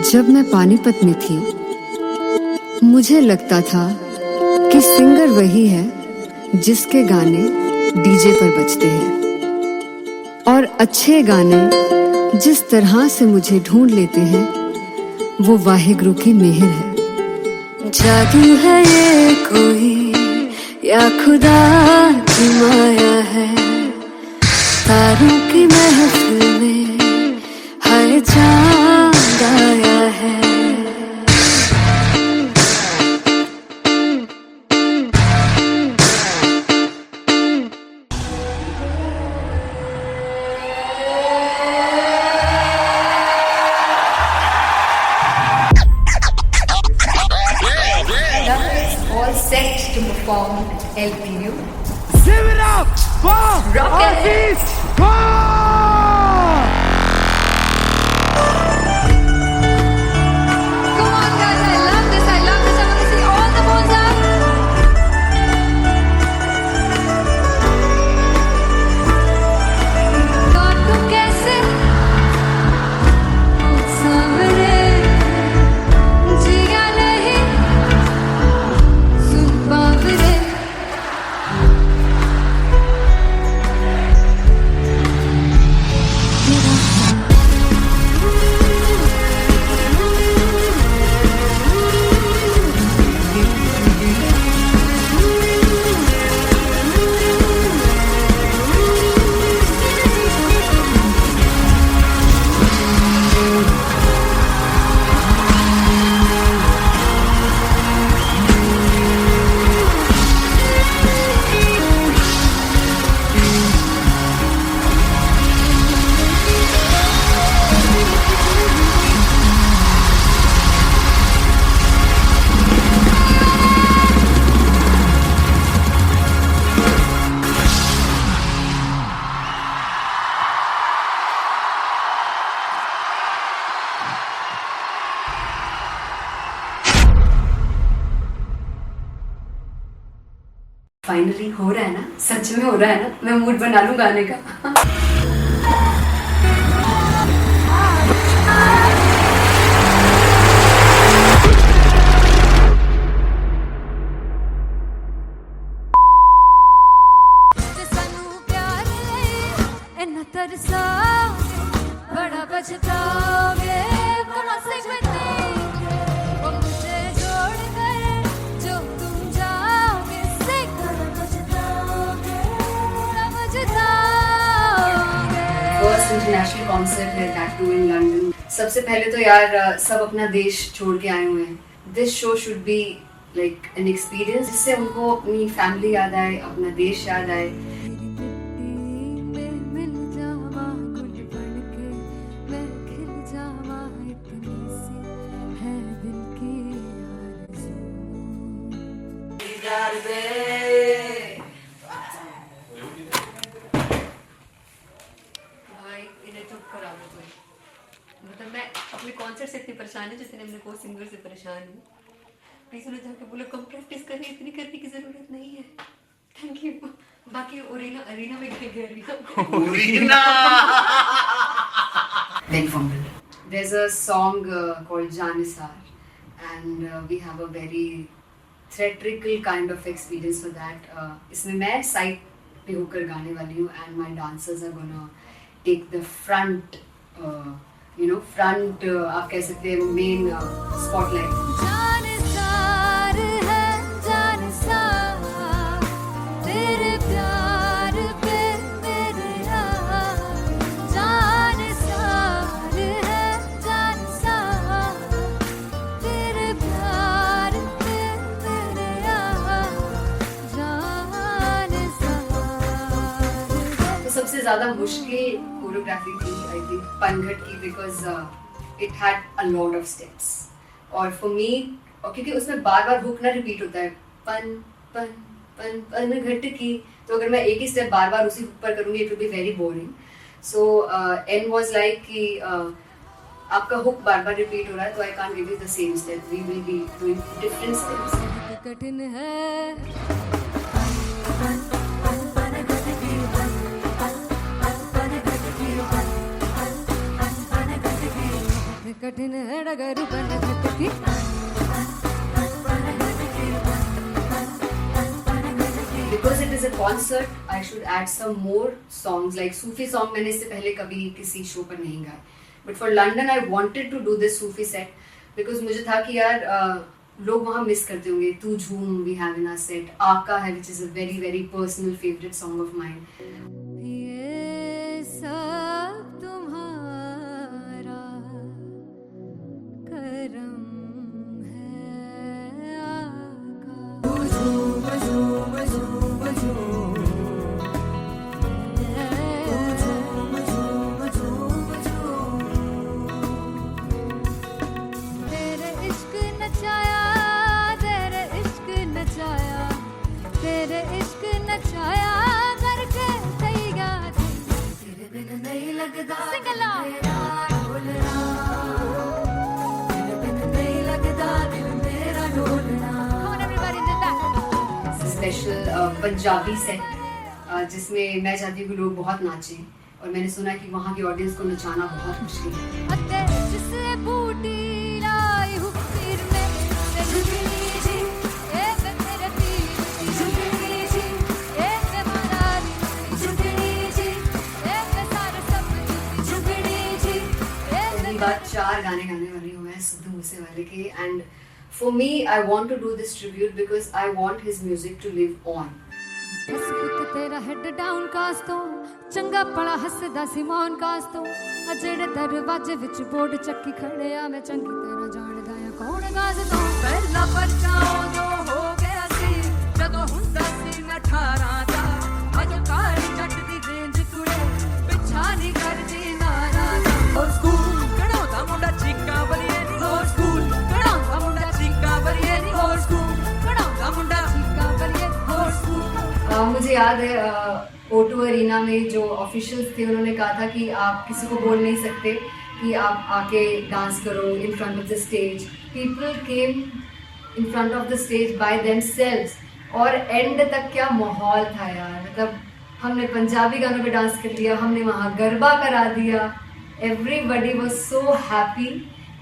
जब मैं पानीपत में थी, मुझे लगता था कि सिंगर वही है जिसके गाने डीजे पर बजते हैं, और अच्छे गाने जिस तरह से मुझे ढूंढ लेते हैं वो वाहिगुरु की मेहर है। जादू है ये कोई या खुदा की माया है, तारों की महफिल में हर चांद आया है। All set to perform LPU. Give it up for Artist Bob! Come on guys, I love this, I love this. I want to see all the balls up. काटू कैसे सामने जिया नहीं सुन बावरे। फाइनली हो रहा है ना, सच में हो रहा है ना। मैं मूड बना लूं गाने का। बड़ा बचताओगे मुझे छोड़ कर जो तुम जाओगे फर्स्ट इंटरनेशनल कॉन्सर्ट है टैटू इन लंदन। सबसे पहले तो यार सब अपना देश छोड़ के आए हुए हैं। This show should be like an experience जिससे उनको अपनी फैमिली याद आए, अपना देश याद आए। मतलब मैं अपने कॉन्सर्ट से इतनी परेशान है जितने अपने को सिंगर से परेशान हूँ। प्लीज उन्हें जाके बोलो कम प्रैक्टिस करनी, इतनी करने की जरूरत नहीं है। Thank you. बाकी अरीना में गए arena Big fumble. There's a song called Janisar and we have a very theatrical kind of experience for that. इसमें मैं साइड पे होकर गाने वाली हूँ and my dancers are gonna take the front front आप कह सकते हैं मेन स्पॉटलाइट। सबसे ज्यादा मुश्किल कोरियोग्राफी थी आई थिंक पनघट की, because it had a lot of steps और फॉर मी, और क्योंकि उसमें बार बार हुक ना रिपीट होता है, पन पन पन पनघट की, तो अगर मैं एक ही स्टेप बार बार उसी हुक पर करूंगी it will be very boring. So an was like कि आपका हुक बार बार रिपीट हो रहा है तो I can't give you the same step, we will be doing different steps. कठिन है दिन डगरू बन घटकी Because it is a concert, I should add some more songs. Like Sufi song मैंने इससे पहले कभी किसी शो पर नहीं गाए. But for London, I wanted to do this Sufi set because मुझे था कि यार लोग वहाँ मिस करते होंगे. तू झूम we have in our set. आका है which is a very very personal favorite song of mine. ये सब तुम्हारा करम है आका झूम झूम झूम झूम झूम झूम झूम झूम तेरे इश्क नचाया तेरे इश्क नचाया तेरे इश्क नचाया करके तैयार तेरे बिन नहीं लगता सिंगला ढोलना तेरे बिन नहीं लगता दिल मेरा ढोलना. Come on everybody did that. Special Punjabi set जिसमें मैं चाहती हूँ कि लोग बहुत नाचें और मैंने सुना कि वहाँ की ऑडियंस को नचाना बहुत मुश्किल है. अते जिससे बूटी लाई हूँ पीर में ते झुकनी जी ए वे मेरे पीर की झुकनी जी ए वे मारारी की झुकनी जी ए वे सारे सब की झुकनी जी ए पहली बार 4 गाने गाने वाली हूँ मैं सिद्धू मूसेवाले के. And for me I want to do this tribute because I want his music to live on. बस पुत तेरा हेड डाउन कास तो चंगा पड़ा हसदा सिमोन कास तो अजड़े दरवाजे विच बोर्ड चक्की खड़े आ मैं चंगी तरह जानदा आ कौन गाज तो ਪਹਿਲਾ ਪਰਚਾ ਉਦੋਂ ਹੋ ਗਿਆ ਸੀ ਜਦੋਂ ਹੁੰਦਾ ਸੀ ਮੈਂ 18 ਦਾ ਅੱਜ ਕਾਲੀ ਜੱਟ ਦੀ ਰੇਂਜ ਕੁੜੇ ਪਿੱਛਾ ਨਹੀਂ ਕਰਦੀ ਨਾਰਾ ਦਾ ਹੋਰ ਸਕੂਲ ਕਢਾਉਂਦਾ ਮੁੰਡਾ ਚੀਕਾਂ ਬਲੀਏ ਨੀ ਹੋਰ ਸਕੂਲ ਕਢਾਉਂਦਾ ਮੁੰਡਾ ਚੀਕਾਂ ਬਲੀਏ ਨੀ ਹੋਰ ਸਕੂਲ ਕਢਾਉਂਦਾ ਮੁੰਡਾ का बलिए ਹੋਰ ਸਕੂਲ मुझे याद है O2 अरीना में जो ऑफिशियल्स थे उन्होंने कहा था कि आप किसी को बोल नहीं सकते कि आप आके डांस करो in front of the stage. People came in front of the stage by themselves और एंड तक क्या माहौल था यार. मतलब हमने पंजाबी गानों पे डांस कर लिया, हमने वहाँ गरबा करा दिया. Everybody was so happy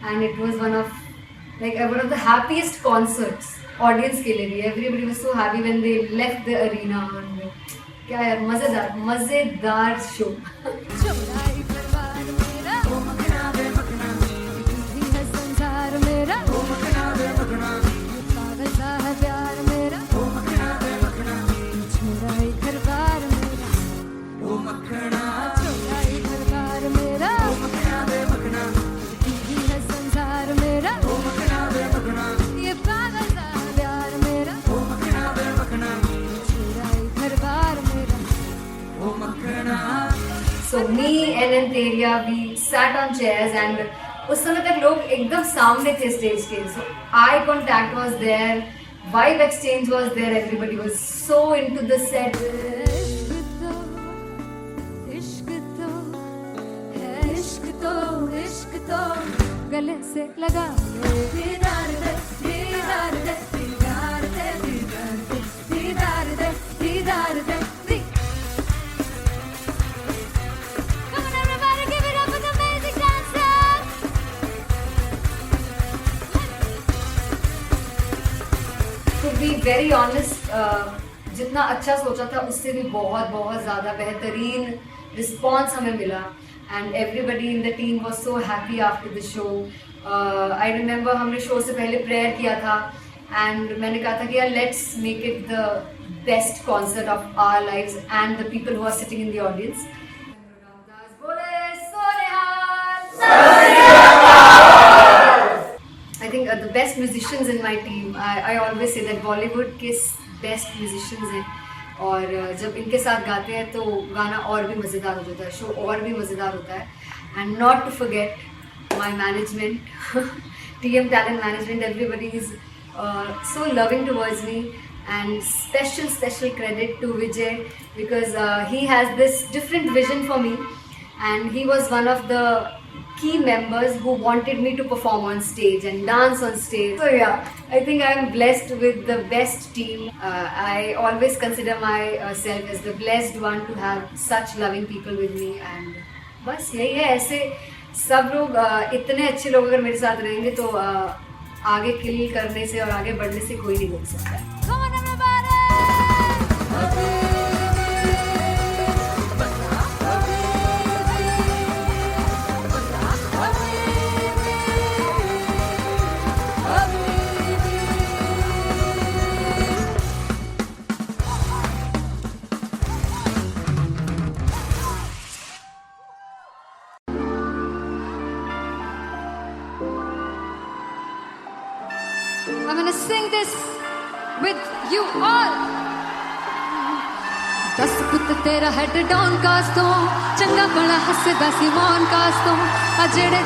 and it was one of the happiest concerts audience के लिए भी. Everybody was so happy when they left the arena. क्या यार मजेदार शो. चौराई परिवार मेरा ਉਹ ਮਖਣਾ ਵੇ ਮਖਣਾ भी है संसार मेरा ਉਹ ਮਖਣਾ ਵੇ ਮਖਣਾ पागल सा है प्यार मेरा ਉਹ ਮਖਣਾ ਵੇ ਮਖਣਾ चौराई परिवार मेरा ਉਹ ਮਖਣਾ चौराई परिवार मेरा ਉਹ ਮਖਣਾ ਵੇ ਮਖਣਾ भी है संसार मेरा ਉਹ ਮਖਣਾ ਵੇ ਮਖਣਾ ये पागल सा है प्यार मेरा ਉਹ ਮਖਣਾ ਵੇ ਮਖਣਾ चौराई परिवार मेरा ਉਹ ਮਖਣਾ So me and Anteria, we sat on chairs and उस समय तक लोग एकदम सामने थे स्टेज के. So eye contact was there, vibe exchange was there, everybody was so into the set. इश्क तो है इश्क तो इश्क तो गले से लगा दीदार दे दीदार दे दीदार दे दीदार दे दीदार दे दीदार दे. Come on everybody, give it up for the amazing dancers. To be very honest, जितना अच्छा सोचा था उससे भी बहुत बहुत ज़्यादा बेहतरीन रिस्पॉन्स हमें मिला. And everybody in the team was so happy after the show. I remember हमने शो से पहले प्रेयर किया था एंड मैंने कहा था कि यार let's make it the best concert of our lives and the people who are sitting in the audience. I think the best musicians in my team, I always say that Bollywood के best musicians हैं और जब इनके साथ गाते हैं तो गाना और भी मज़ेदार हो जाता है, शो और भी मज़ेदार होता है. And not to forget my management, TM Talent Management, everybody is so loving towards me. And special credit to Vijay because he has this different vision for me and he was one of the key members who wanted me to perform on stage and dance on stage. So yeah, I think I am blessed with the best team. I always consider myself as the blessed one to have such loving people with me. And बस यही है, ऐसे सब लोग इतने अच्छे लोग अगर मेरे साथ रहेंगे तो आगे किल करने से और आगे बढ़ने से कोई नहीं रोक सकता। Come on everybody! I'm gonna sing this with you all. दस पुत तेरा हेड डाउन कास तो चंगा बड़ा हसदा सी मान कास तो आ जेड़े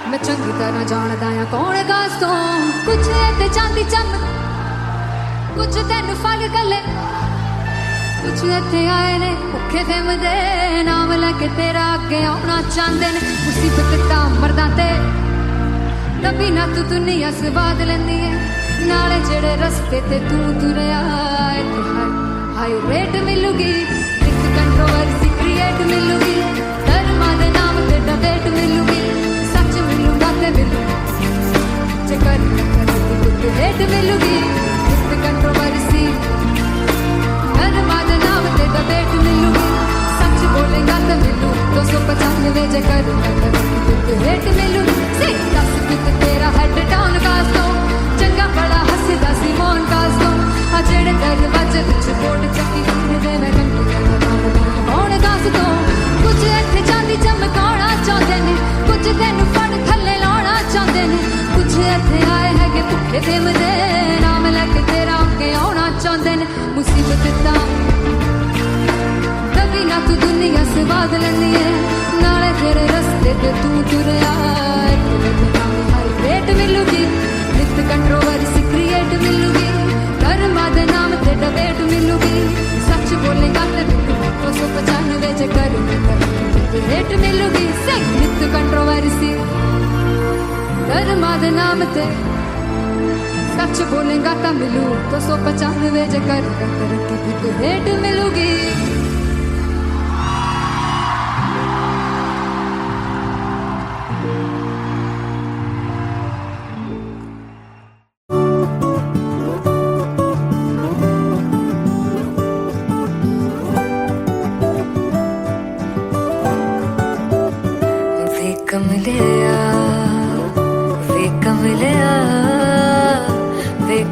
मैं चंगी तरह जानदा आ कौन कास तो कुछ ते चांदी चम कुछ तेन फल गले कुछ इत्थे आए ने भुखे फिमदे नाम लैके तेरा अगे आउणा चाहंदे ने मुसीबत दा मरदा ते तभी ना तू दुनिया स्वाद लेंदी है नाले जेड़े रस्ते ते तू तुरया इत्थे हाई रेट मिलूगी इक कंट्रोवर्सी क्रिएट मिलूगी धर्मा दे नाम ते डिबेट मिलूगी सच मिलूगा ते मिलू जे कर तू रेट मिलूगी इक कंट्रोवर्सी धर्मा दे नाम ते डिबेट मिलूगी सच बोलेगा ते मिलू 295 जे कर तू रेट मिलूगी से दस पित तेरा हेड डाउन कास तो चंगा बड़ा हसदा सी मोन कास तो आ जेड़े दरवाजे विच बोर्ड चक्की दे मैं कंटी कौन कास तो कुछ इत्थे चांदी चमकाउणा चाहंदे ने कुछ तैनू फड़ थल्ले लाउणा चाहंदे ने कुछ इत्थे आए हैगे भुखे फिमदे नाम लैके तेरा अगे आउणा चाहंदे ने मुसीबत दा तभी ना तू दुनिया स्वाद लैंदी है नाले तेरे रस्ते ते तू तुरया रेट मिलूगी नित कंट्रोवर्सी क्रिएट मिलूगी धर्मा दे नाम ते डिबेट मिलूगी सच बोलेगा ते 295 जे कर रेट मिलूगी से नित कंट्रोवर्सी धर्मा दे नाम ते सच बोलेगा ता मिलू 295 जे कर रेट मिलूगी।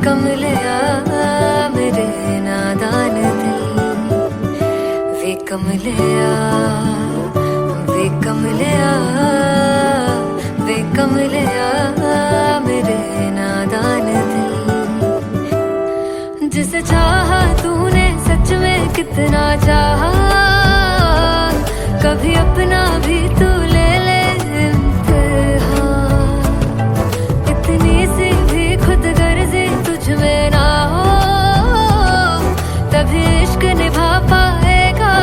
कमलिया मेरे नादान दिल वे कमलिया वे कमलिया वे कमलिया मेरे नादान दिल जिसे चाहा तूने सच में कितना चाहा कभी अपना भी तू ले ले इम्तिहान इतनी सी भी खुद गर्जी तुझ में ना हो तभी इश्क निभा पाएगा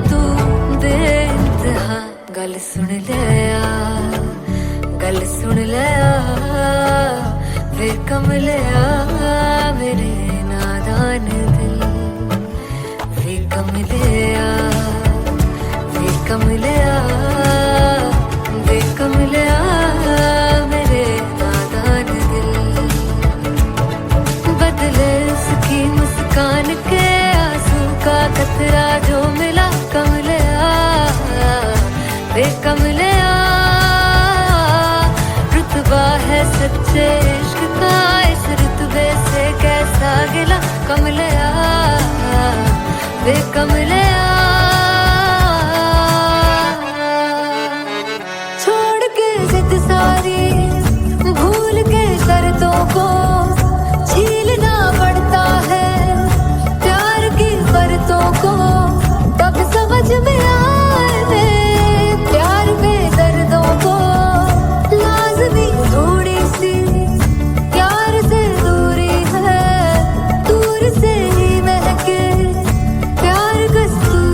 तू बेइंतहा गल सुन लिया गल सुन लिया वे कमलिया मेरे नादान दिल वे कमलिया वे कमलिया वे कमलिया मेरे नादान दिल बदले उसकी मुस्कान के आंसू का कतरा जो मिला कमलिया वे कमलिया रुतबा है सच्चे इश्क का इस रुतबे से कैसा गिला कमलिया वे कमलिया छोड़ के जिद सारी भूल के शर्तों को झीलना पड़ता है प्यार की शर्तों को तब समझ में आए प्यार में दर्दों को लाज़मी थोड़ी सी प्यार से दूरी है दूर से ही महके प्यार कस्तूरी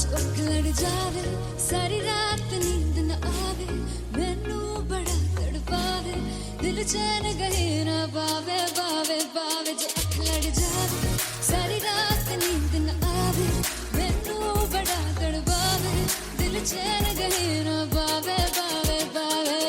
चौक लड़ जावे सारी रात नींद न आवे मैनू बड़ा तड़पावे दिल चैन गहे ना पावे पावे पावे चौक लड़ जावे सारी रात नींद न आवे मैनू बड़ा तड़पावे दिल चैन गहे ना पावे पावे पावे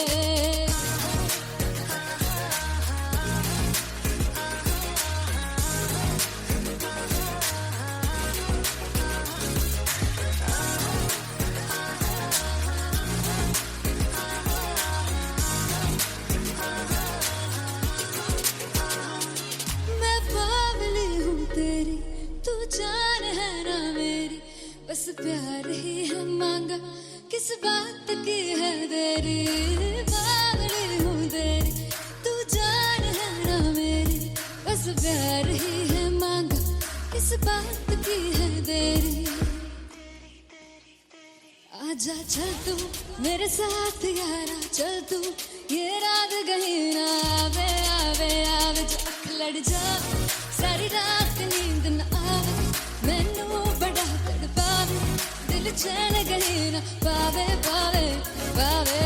मैं बावली हूँ तेरी तू जान है ना मेरी बस प्यार ही है मांगा किस बात की है देरी बावली हूँ तेरी तू जान है ना मेरी बस प्यार ही है मांगा किस बात की है देरी आजा चल तू मेरे साथ यारा चल तू ये रात गही ना आवे आवे आवे चौक लड़ जा सारी रात नींद न आवे मैनू बड़ा तड़पावे दिल चैन गही ना पावे पावे पावे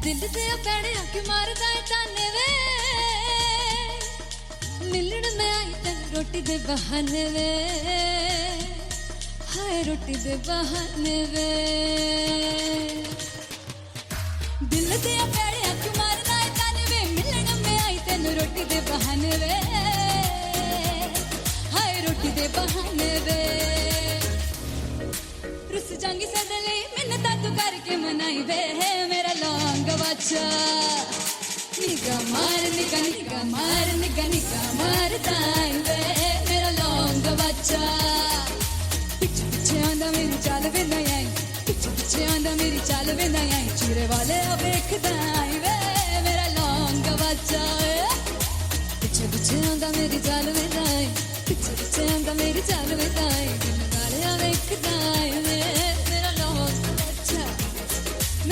दिल दे पैड़े आके मारदा है ताने वे मिलन में आई तन रोटी दे बहाने वे हाय रोटी दे बहाने वे दिल दे पैड़े आके मारदा है ताने वे मिलन में आई तन रोटी दे बहाने वे हाय रोटी दे बहाने वे रुस जांगी सदले मिन्नता तू करके मनाई वे मेरा लौंग बच्चा निगा मार दाई वे मेरा लौंग बच्चा पीछे पीछे आंदा मेरी चाल वे नहीं आई पीछे पीछे आंदा मेरी चाल वे नहीं आई चूरे वाले वेखदा आई वे मेरा लौंग बच्चा पीछे पीछे आंदा मेरी चाल वे नहीं आई पीछे पीछे आंदा मेरी चाल वे नहीं आई दिल वाले वेखदा आई वे मेरा लौंग बच्चा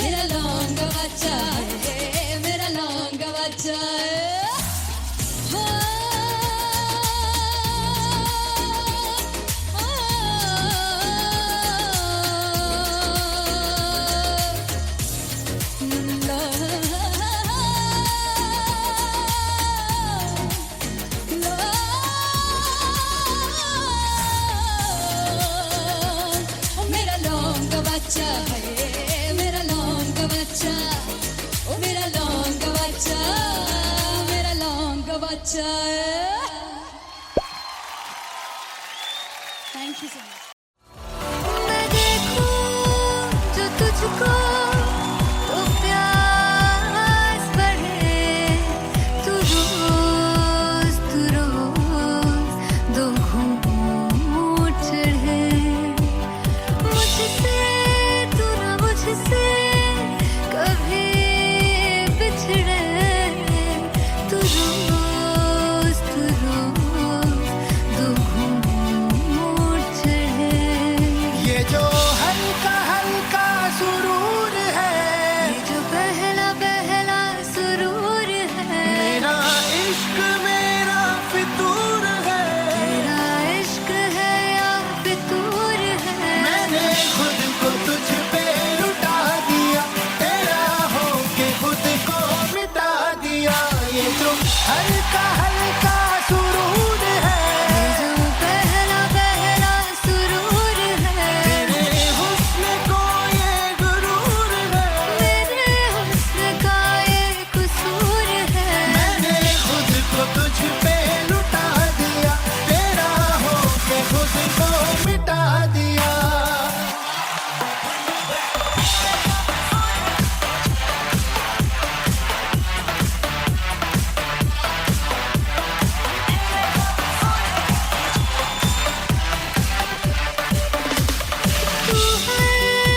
मेरा लौंग बच्चा मेरा लौंग बच्चा मेरा लौंग बच्चा है मेरा लौंग बच्चा ओ मेरा लौंग बच्चा मेरा लौंग बच्चा थैंक यू सो मच मैं देखूं जो तुझको तो प्यास बढ़े तू रोज दो घूंट चढ़े मुझसे तू ना मुझसे कभी बिछड़े तू रोज दो घूंट चढ़े ये जो हल्का हल्का सुरूर है ये जो पहला पहला सुरूर है मेरा इश्क मेरा फितूर है तेरा इश्क है या फितूर है मैंने खुद को तुझ पे लुटा दिया तेरा होके खुद को मिटा दिया ये जो हल्का हल्का सुरूर है ये जो पहला पहला सुरूर है तेरे हुस्न को ये गुरूर है मेरे हुस्न का ये कसूर है मैंने खुद को तुझ पे लुटा दिया तेरा होके खुद को मिटा दिया तू है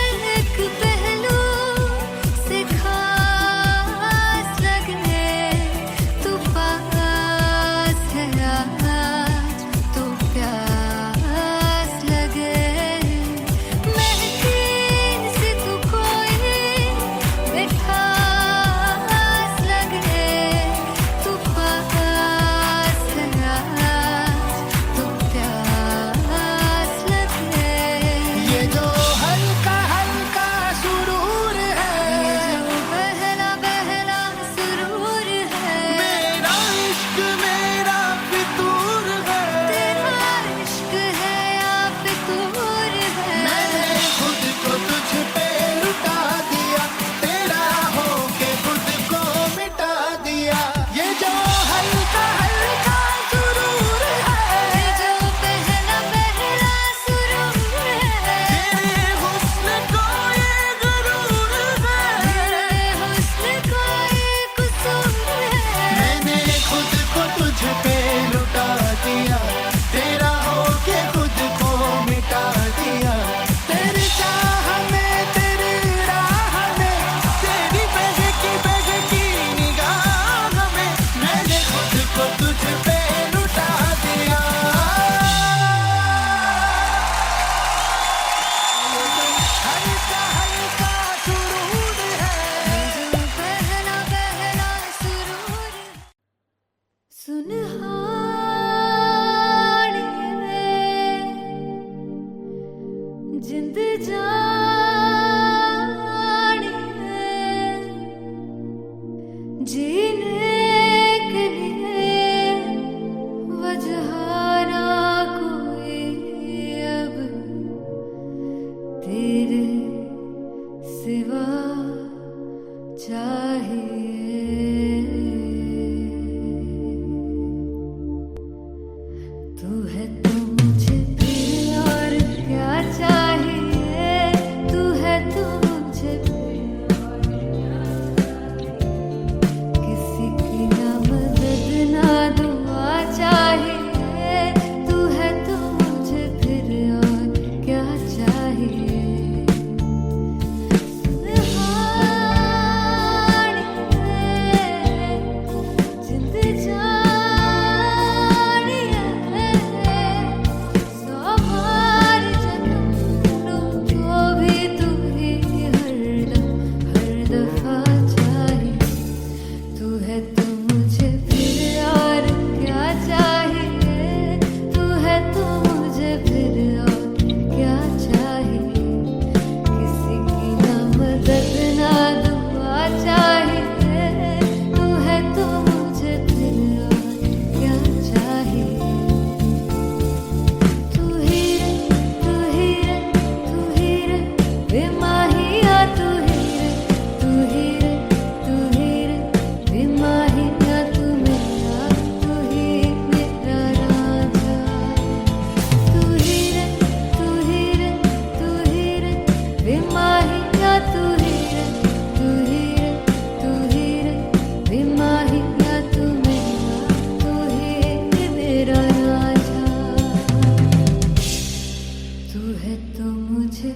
तेरे सिवा चाहिए, तू है तो मुझे फिर और क्या चाहिए, तू है तो मुझे फिर और क्या चाहिए, किसी की ना मदद ना दुआ चाहिए, तू है तो मुझे फिर और क्या चाहिए, जिंद जानिए सौ बार जन्म लूं तो भी तू ही हर दफा चाहिए, तू है तो मुझे फिर और क्या चाहिए, तू है तो मुझे फिर और क्या चाहिए, किसी की ना मदद ना दुआ चाहिए, तू है तो मुझे फिर और क्या चाहिए, तू ही रे तू ही रे तू ही रे बेमाहिया, तू ही रे तू ही रे तू ही रे बेमाहिया, तू ही मेरा राजा, तू ही रे तू ही रे तू ही रे बेमाहिया, तू ही रे तू ही रे तू ही रे बेमाहिया, तू ही मेरा राजा, तू है तो मुझे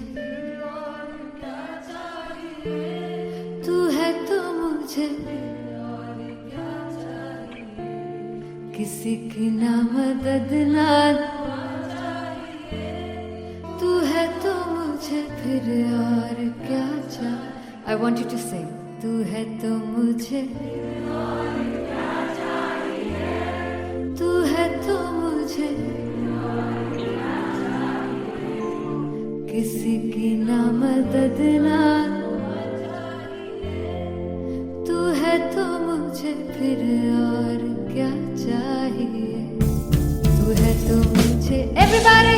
तू है तो मुझे किसी की ना मदद ना तू है तो मुझे फिर और क्या चाहिए, I want you to sing, तू है तो मुझे तू है तो मुझे किसी की ना मदद ना, तू है तो मुझे फिर और क्या चाहिए, तू है तो मुझे everybody,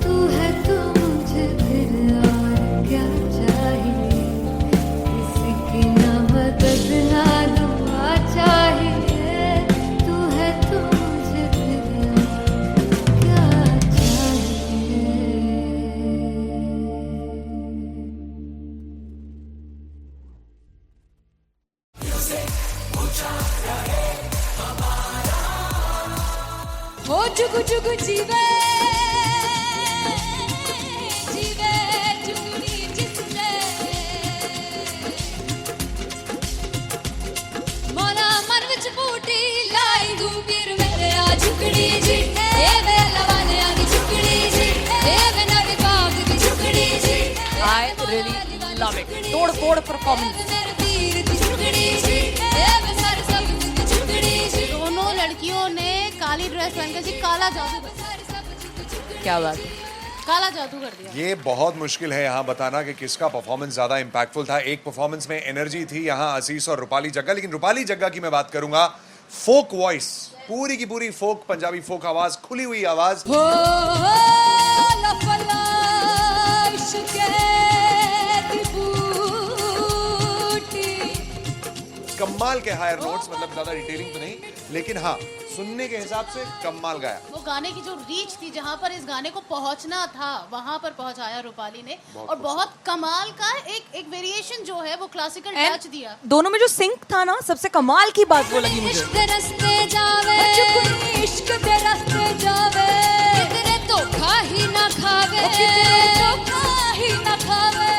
तू है तो मुझे फिर और क्या चाहिए, किसी की ना मदद ना दुआ चाहिए, तू है तो मुझे फिर और क्या चाहिए। हो जुगु जुगु जीवे जीवे जुगनी जिसने मोरा मन विच बूटी लाई दूर मेरे आ झुकड़ी जी, ए वे लवाने आगी झुकड़ी जी, ए वे नवी बाग की झुकड़ी जी, I really love it. तोड़ फोड़ परफॉर्मेंस। मेरे पीर की झुकड़ी जी, ए वे सर सब की झुकड़ी जी, दोनों लड़कियों ने काली ड्रेस पहनकर जी काला जादू क्या बात है। काला जादू कर दिया। ये बहुत मुश्किल है यहाँ बताना कि किसका परफॉर्मेंस ज्यादा इम्पैक्टफुल था। एक परफॉर्मेंस में एनर्जी थी यहाँ असीस और रूपाली जग्गा, लेकिन रूपाली जग्गा की मैं बात करूंगा फोक वॉइस, पूरी की पूरी फोक पंजाबी फोक आवाज, खुली हुई आवाज। हो लफला इश्क़े दी बूटी, कमाल के हायर नोट्स, मतलब ज्यादा डिटेलिंग तो नहीं, लेकिन हाँ सुनने के हिसाब से कमाल गाया। वो गाने की जो रीच थी, जहाँ पर इस गाने को पहुंचना था वहां पर पहुंचाया रूपाली ने, और बहुत कमाल का एक वेरिएशन जो है वो क्लासिकल टच दिया। दोनों में जो सिंक था ना, सबसे कमाल की बात वो लगी मुझे। इश्क़ दे रस्ते जावे, इश्क़ दे रस्ते जावे, किधरे धोखा ही ना खावे, धोखा ही ना खावे।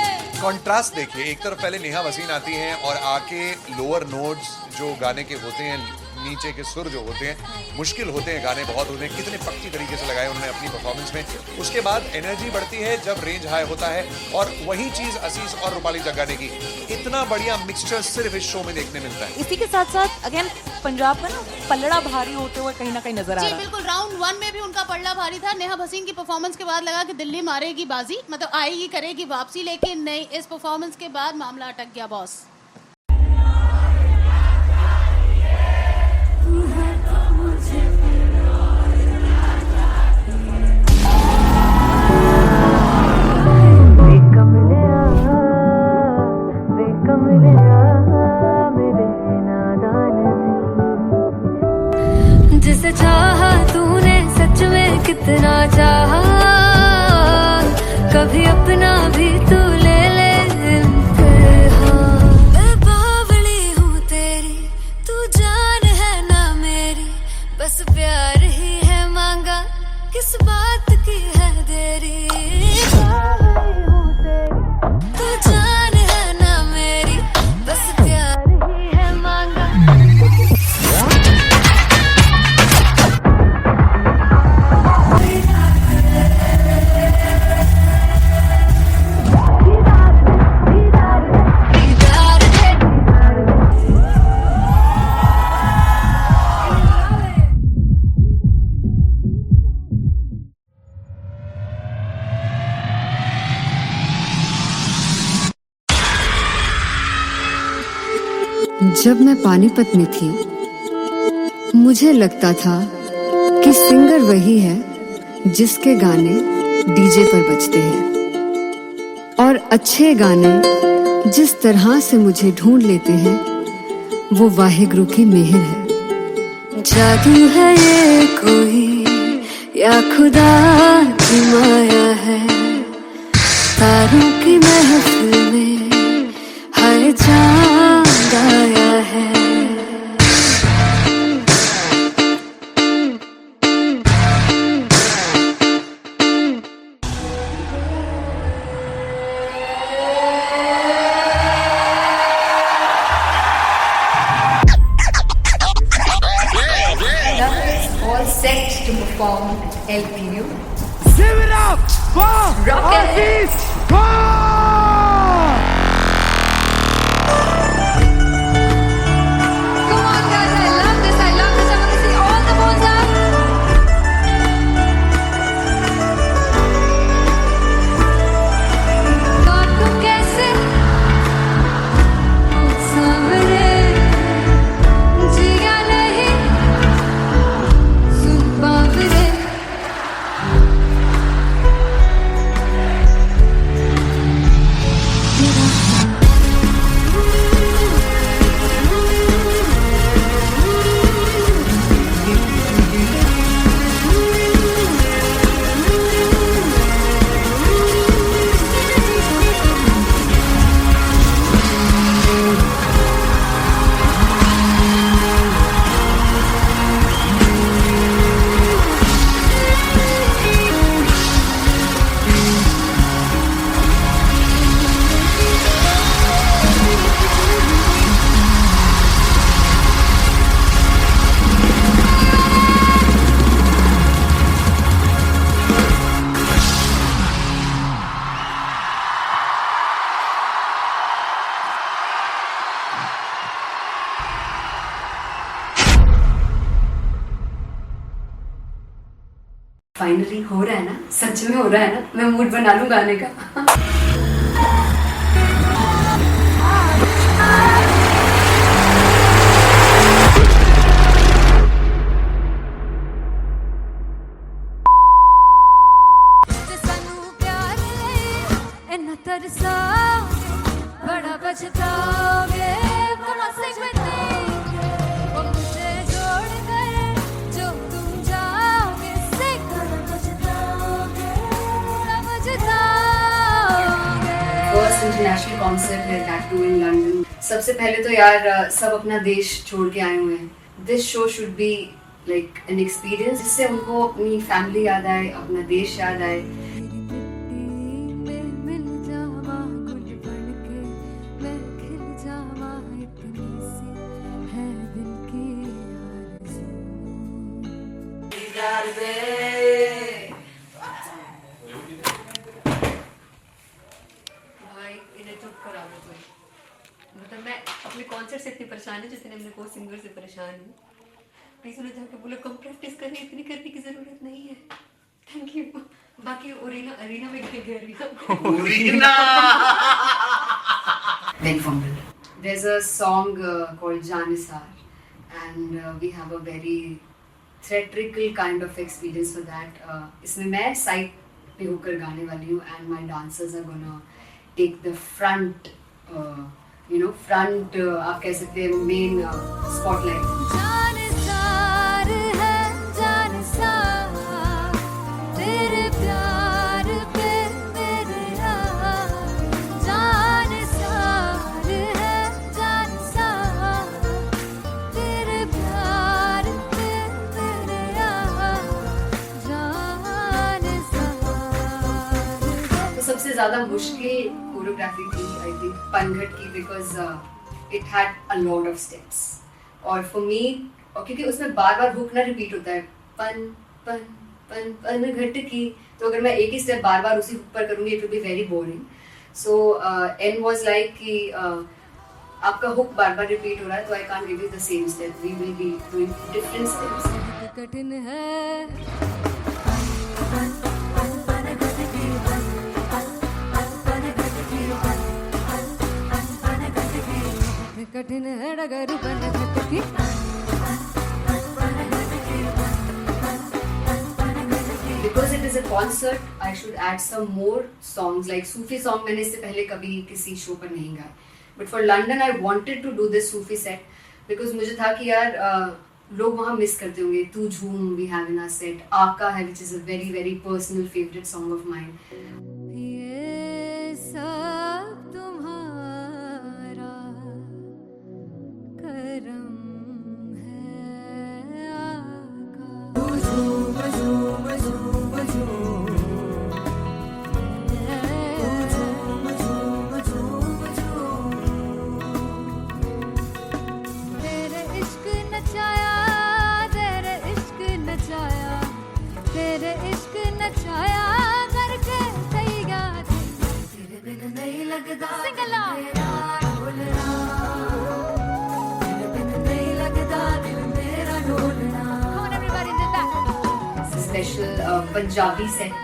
कॉन्ट्रास्ट देखिए, एक तरफ पहले नेहा वसीन आती हैं और आके लोअर नोट्स जो गाने के होते हैं, नीचे के सुर जो होते हैं, मुश्किल होते हैं, गाने बहुत होते हैं, कितने पक्की तरीके से लगाए उन्होंने अपनी परफॉर्मेंस में। उसके बाद एनर्जी बढ़ती है जब रेंज हाई होता है, और वही चीज असीस और रूपाली जग्गा ने की। इतना बढ़िया मिक्सचर सिर्फ इस शो में देखने मिलता है। इसी के साथ साथ अगेन पंजाब का ना पलड़ा भारी होते हुए कहीं ना कहीं नजर आ जी रहा है। बिल्कुल, राउंड 1 में भी उनका पलड़ा भारी था। नेहा भसीन की परफॉर्मेंस के बाद लगा कि दिल्ली मारेगी बाजी, मतलब आएगी करेगी वापसी, लेकिन नहीं, इस परफॉर्मेंस के बाद मामला अटक गया बॉस। कभी अपना भी तू ले ले इम्तिहान। मैं बावली हूँ तेरी, तू जान है ना मेरी, बस प्यार ही है मांगा, किस बात की है देरी। बावली हूँ तेरी, तू जान है ना मेरी, बस प्यार ही है मांगा। जब मैं पानीपत में थी, मुझे लगता था कि सिंगर वही है जिसके गाने डीजे पर बजते हैं, और अच्छे गाने जिस तरह से मुझे ढूंढ लेते हैं वो वाहिगुरु की मेहर है। जादू है ये कोई या खुदा की माया है, तारों की महफिल में हर चांद आया है। All set to perform LPU. Give it up for Aziz Khan! Come on, guys! I love this. I love this. I want to see all the balls up. God, तुम कैसे सावरे जिया नहीं सुन पावरे। फाइनली हो रहा है ना, सच में हो रहा है ना, मैं मूड बना लूं गाने का। सानू प्यार ले इन्ना तरसाओगे, बड़ा पछताओगे, बड़ा सिखते वो मुझे छोड़ कर जो तुम जाओगे, बड़ा पछताओगे, बड़ा पछताओगे। फर्स्ट इंटरनेशनल कॉन्सर्ट है, दैट टू इन लंदन। सबसे पहले तो यार सब अपना देश छोड़ के आए हुए हैं। This show should be like an experience, जिससे उनको अपनी फैमिली याद आए, अपना देश याद आए। मिल जावा गुल बन के, मैं खिल जावा, इतनी सी है दिल की आरज़ू। भाई इन्हें चुप करा दो कोई। मतलब मैं अपने कॉन्सर्ट से इतनी परेशान हूँ जितने अपने को सिंगर से परेशान हूँ। प्लीज उन्हें जाके बोलो कम प्रैक्टिस करनी, इतनी करने की जरूरत नहीं है। Thank you. बाकी अरीना में गए arena Then fumble. There's a song called Janisar, and we have a very theatrical kind of experience for that. इसमें मैं साइड पे होकर गाने वाली हूँ, and my dancers are gonna take the front, front आप कह सकते हैं main spotlight. जानसार है जानसार, तेरे प्यार पे मेरे सबसे ज्यादा मुश्किल कोरियोग्राफी थी आई थिंक पनघट की, because it had a lot of steps और फॉर मी, और क्योंकि उसमें बार बार हुक ना रिपीट होता है, पन पन पन पनघट की, तो अगर मैं एक ही स्टेप बार बार उसी हुक पर करूंगी it will be very boring. So an was like कि आपका हुक बार बार रिपीट हो रहा है तो I can't give you the same step, we will be doing different steps. कठिन है कठिन है डगर पनघट की. Because it is a concert, I should add some more songs like Sufi song. मैंने इससे पहले कभी किसी शो पर नहीं गाया. But for London, I wanted to do this Sufi set because मुझे था कि यार लोग वहाँ मिस करते होंगे. तू झूम we have in our set. आका है which is a very very personal favorite song of mine. ये सब तुम्हारा करम है आका. तेरे इश्क नचाया, तेरे इश्क नचाया, तेरे इश्क नचाया करके सैया तेरे बिन नहीं लगदा सिंगला ढोलना, तेरे बिन नहीं लगदा दिल मेरा ढोलना. Come on everybody did that. Special Punjabi set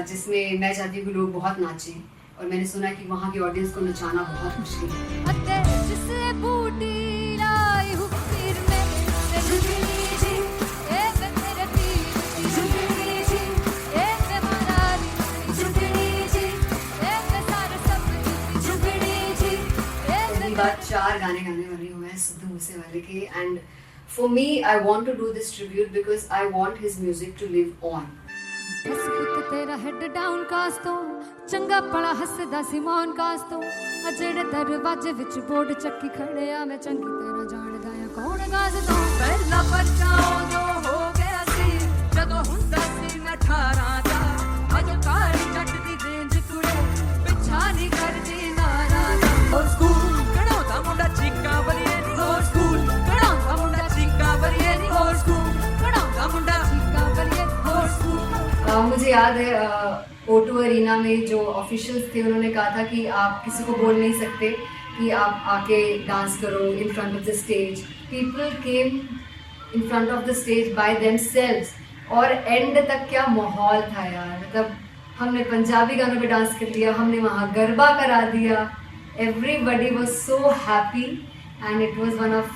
जिसमें मैं चाहती हूँ कि लोग बहुत नाचें और मैंने सुना कि वहाँ की ऑडियंस को नचाना बहुत मुश्किल है. अते जिससे बूटी लाई हूँ पीर में ते झुगनी जी, ए वे मेरे पीर की झुगनी जी, ए वे मनाली की झुगनी जी, ए वे सारे सब की झुगनी जी, ए पहली बार 4 गाने गाने वाली हूँ मैं सिद्धू मूसेवाले के. And for me I want to do this tribute because I want his music to live on. बस पुत तेरा हेड डाउन कास तो चंगा पड़ा हसदा सी मौन कास तो आ जेड़े दरवाजे विच बोर्ड चक्की खड़े आ मैं चंगी तरह जानदा आ कौन गाज तो. ਪਹਿਲਾ ਬੱਚਾ ਉਦੋਂ ਹੋ ਗਿਆ ਸੀ ਜਦੋਂ ਹੁੰਦਾ ਸੀ ਮੈਂ 18 ਦਾ ਅਜੋ ਕਾਲੀ ਜੱਟ ਦੀ ਰੇਂਜ ਕੁੜੇ ਪਿੱਛਾ ਨਹੀਂ ਕਰਦੀ ਨਾਰਾ ਦਾ. ਹੋਰ ਸਕੂਲ ਕਢਾਉਂਦਾ ਮੁੰਡਾ ਚੀਕਾਂ ਬਲੀਏ ਨੀ, ਹੋਰ ਸਕੂਲ ਕਢਾਉਂਦਾ ਮੁੰਡਾ ਚੀਕਾਂ ਬਲੀਏ ਨੀ, ਹੋਰ ਸਕੂਲ ਕਢਾਉਂਦਾ ਮੁੰਡਾ चीका बलिए ਹੋਰ ਸਕੂਲ. मुझे याद है O2 अरीना में जो ऑफिशियल्स थे उन्होंने कहा था कि आप किसी को बोल नहीं सकते कि आप आके डांस करो in front of the stage. People came in front of the stage by themselves और एंड तक क्या माहौल था यार. मतलब हमने पंजाबी गानों पे डांस कर लिया, हमने वहाँ गरबा करा दिया. Everybody was so happy and it was one of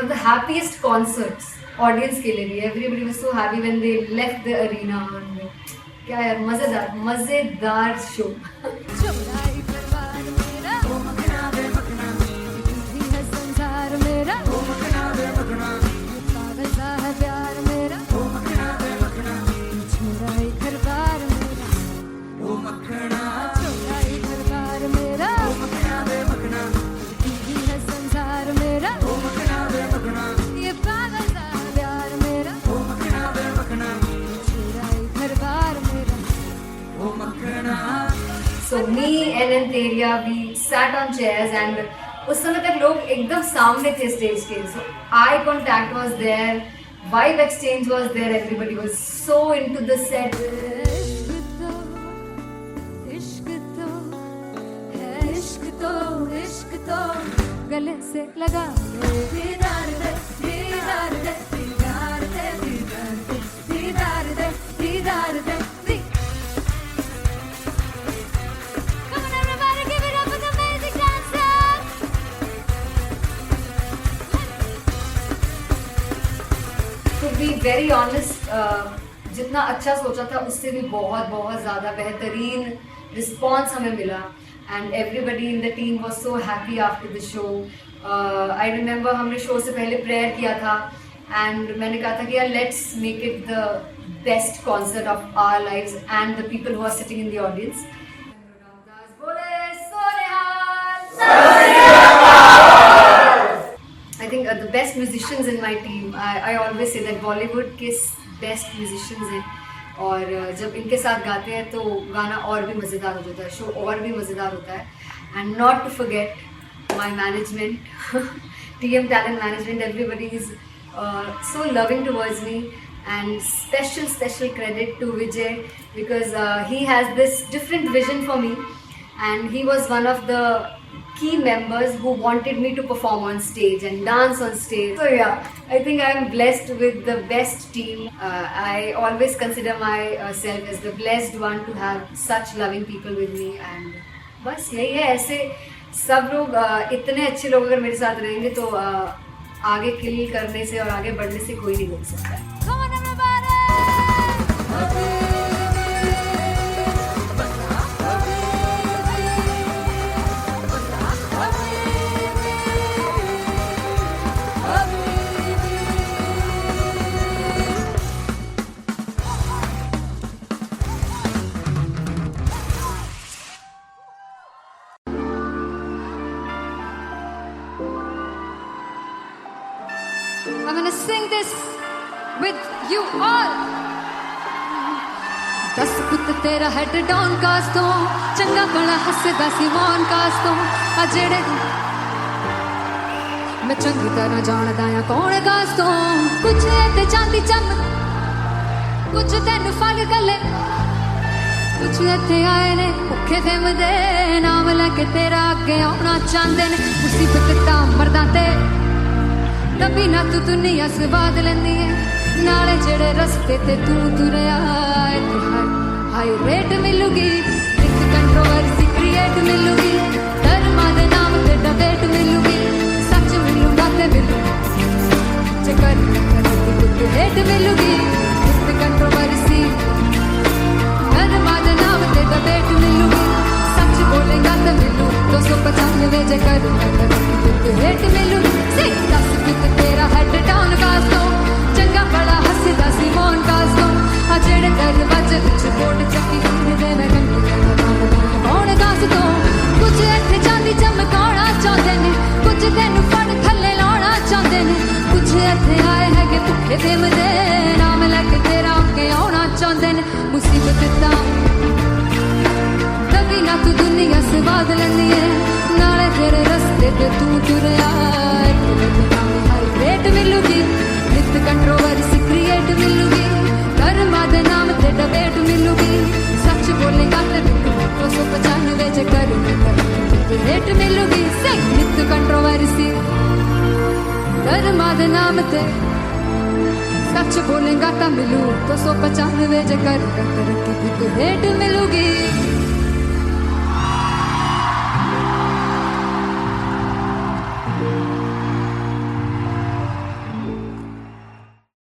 the happiest concerts audience के लिए भी. Everybody was so happy when they left the arena. क्या यार मजेदार शो. चौड़ाई परिवार मेरा ओ मखना वे मखना, ये है संसार मेरा ओ मखना वे मखना, पागल सा है प्यार मेरा ओ मखना वे मखना, चौड़ाई परिवार मेरा ओ मखना, चौड़ाई परिवार मेरा ओ मखना वे मखना, ये है संसार मेरा ओ मखना वे मखना, ये पागल सा है प्यार मेरा ओ मखना वे मखना, चौड़ाई परिवार मेरा ओ मखना. So me and Anteria, we sat on chairs and उस समय तक लोग एकदम सामने थे स्टेज के. So eye contact was there, vibe exchange was there, everybody was so into the set. इश्क तो है, इश्क तो इश्क तो गले से लगा ले. दीदार दे दीदार दे दीदार दे दीदार दे दीदार दे दीदार दे. Come on everybody, give it up for the amazing dancers. To be very honest, जितना अच्छा सोचा था उससे भी बहुत बहुत ज़्यादा बेहतरीन रिस्पॉन्स हमें मिला. And everybody in the team was so happy after the show. I remember हमने शो से पहले प्रेयर किया था एंड मैंने कहा था कि यार let's make it the best concert of our lives and the people who are sitting in the audience. I think the best musicians in my team. I always say that Bollywood के best musicians हैं और जब इनके साथ गाते हैं तो गाना और भी मज़ेदार हो जाता है, शो और भी मज़ेदार होता है. And not to forget my management, TM Talent Management, everybody is so loving towards me. And special credit to Vijay because he has this different vision for me, and he was one of the key members who wanted me to perform on stage and dance on stage. So yeah, I think I am blessed with the best team. I always consider myself as the blessed one to have such loving people with me, and बस यही है. ऐसे सब लोग इतने अच्छे लोग अगर मेरे साथ रहेंगे तो आगे किल करने से और आगे बढ़ने से कोई नहीं रोक सकता है. Come on everybody! I'm gonna sing this with you all. दस पुत तेरा हेड डाउन कास तो चंगा बड़ा हसदा सी मौन कास तो आ जेड़े मैं चंगी तरह जानदा आ कौन कास तो कुछ ते चांदी चम कुछ तेन फल गले कुछ इत्थे आए ने भुखे फिमदे नाम लैके तेरा अगे आउणा चाहंदे ने मुसीबत तां मरदा ते नबी ना तू दुनिया स्वाद लेंदी है नाले जेड़े रस्ते ते तू तुरया हाई रेट मिलूगी एक कंट्रोवर्सी क्रिएट मिलूगी धर्मा दे नाम ते डिबेट मिलूगी सच मिलूगा ते मिलू चकर कुछ रेट मिलूगी एक कंट्रोवर्सी धर्मा दे नाम ते डिबेट मिलूगी सच बोलेगा ते मिलू 295 चकर कुछ रेट मिलूगी से 10 कुछ तेरा हेड डाउन कास तो चंगा बड़ा हसदा सी मौन कास तो आ जेड़े दरवाजे विच बोर्ड चक्की दे मैं कौन कास तो कुछ इत्थे चांदी चमकाउणा चाहंदे ने कुछ तैनू फड़ थल्ले लाउणा चाहंदे ने कुछ इत्थे आए है कि भुखे फिमदे नाम लैके तेरा अगे आउणा चाहंदे ने मुसीबत तां कभी ना तू दुनिया स्वाद लैंदी है नाले तेरे रस्ते ते तू तुरया रेट मिलूगी नित कंट्रोवर्सी क्रिएट मिलूगी कर्मा दे नाम ते डिबेट मिलूगी सच बोलेगा ते मिलू 295 चकर रेट मिलूगी से नित कंट्रोवर्सी कर्मा दे नाम ते सच बोलेगा ता मिलू 295 चकर रेट मिलूगी.